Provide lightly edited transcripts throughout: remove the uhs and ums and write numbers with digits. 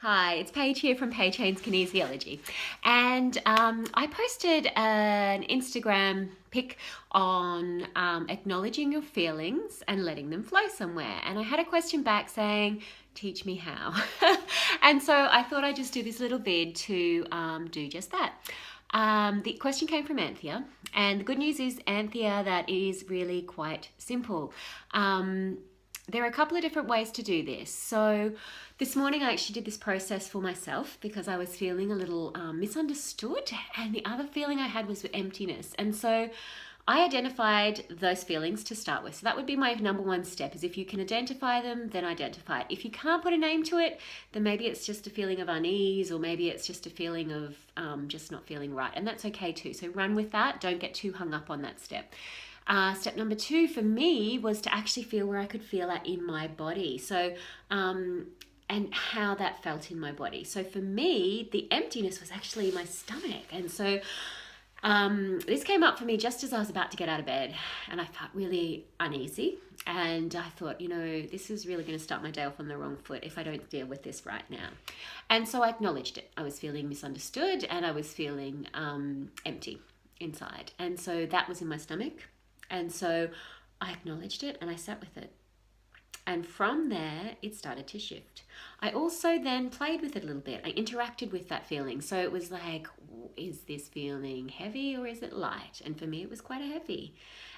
Hi, it's Paige here from Paige Haynes Kinesiology. And I posted an Instagram pic on acknowledging your feelings and letting them flow somewhere. And I had a question back saying, teach me how. And so I thought I'd just do this little vid to do just that. The question came from Anthea, and the good news is, Anthea, that is really quite simple. There are a couple of different ways to do this. So this morning I actually did this process for myself because I was feeling a little misunderstood, and the other feeling I had was emptiness. And so I identified those feelings to start with. So that would be my number one step, is if you can identify them, then identify it. If you can't put a name to it, then maybe it's just a feeling of unease, or maybe it's just a feeling of just not feeling right. And that's okay too. So run with that. Don't get too hung up on that step. Step number 2 for me was to actually feel where I could feel that in my body. So, and how that felt in my body. So for me, the emptiness was actually my stomach. And so this came up for me just as I was about to get out of bed, and I felt really uneasy. And I thought, this is really going to start my day off on the wrong foot if I don't deal with this right now. And so I acknowledged it. I was feeling misunderstood, and I was feeling empty inside. And so that was in my stomach. And so I acknowledged it and I sat with it. And from there, it started to shift. I also then played with it a little bit. I interacted with that feeling. So it was like, is this feeling heavy or is it light? And for me, it was quite a heavy.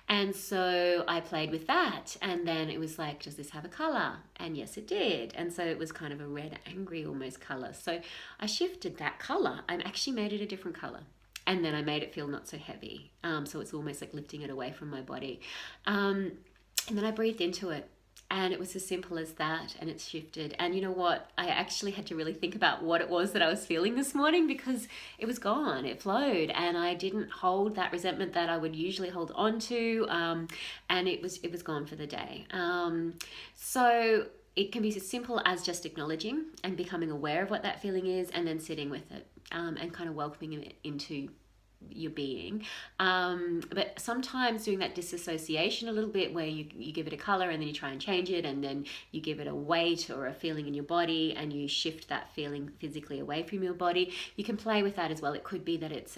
And so I played with that. And then it was like, does this have a color? And yes, it did. And so it was kind of a red, angry almost color. So I shifted that color. I actually made it a different color. And then I made it feel not so heavy. So it's almost like lifting it away from my body. And then I breathed into it. And it was as simple as that, and it's shifted. And you know what? I actually had to really think about what it was that I was feeling this morning, because it was gone, it flowed, and I didn't hold that resentment that I would usually hold on to, and it was gone for the day. So it can be as simple as just acknowledging and becoming aware of what that feeling is, and then sitting with it, and kind of welcoming it into your being. But sometimes doing that disassociation a little bit, where you give it a color and then you try and change it, and then you give it a weight or a feeling in your body and you shift that feeling physically away from your body. You can play with that as well. It could be that it's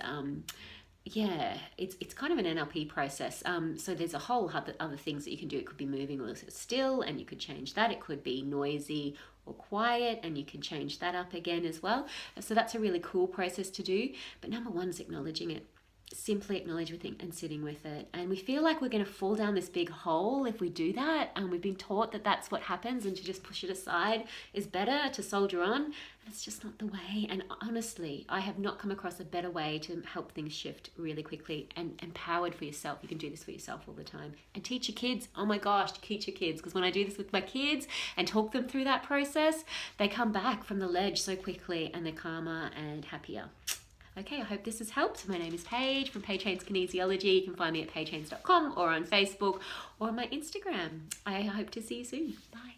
it's kind of an NLP process. So there's a whole other things that you can do. It could be moving or still, and you could change that. It could be noisy or quiet, and you can change that up again as well. So that's a really cool process to do. But number 1 is acknowledging it. Simply acknowledge with it and sitting with it. And we feel like we're going to fall down this big hole if we do that. And we've been taught that that's what happens, and to just push it aside is better, to soldier on. And it's just not the way. And honestly, I have not come across a better way to help things shift really quickly and empowered for yourself. You can do this for yourself all the time. And teach your kids. Oh my gosh, teach your kids. Because when I do this with my kids and talk them through that process, they come back from the ledge so quickly, and they're calmer and happier. Okay, I hope this has helped. My name is Paige from Paige Haynes Kinesiology. You can find me at paigehaynes.com or on Facebook or on my Instagram. I hope to see you soon. Bye.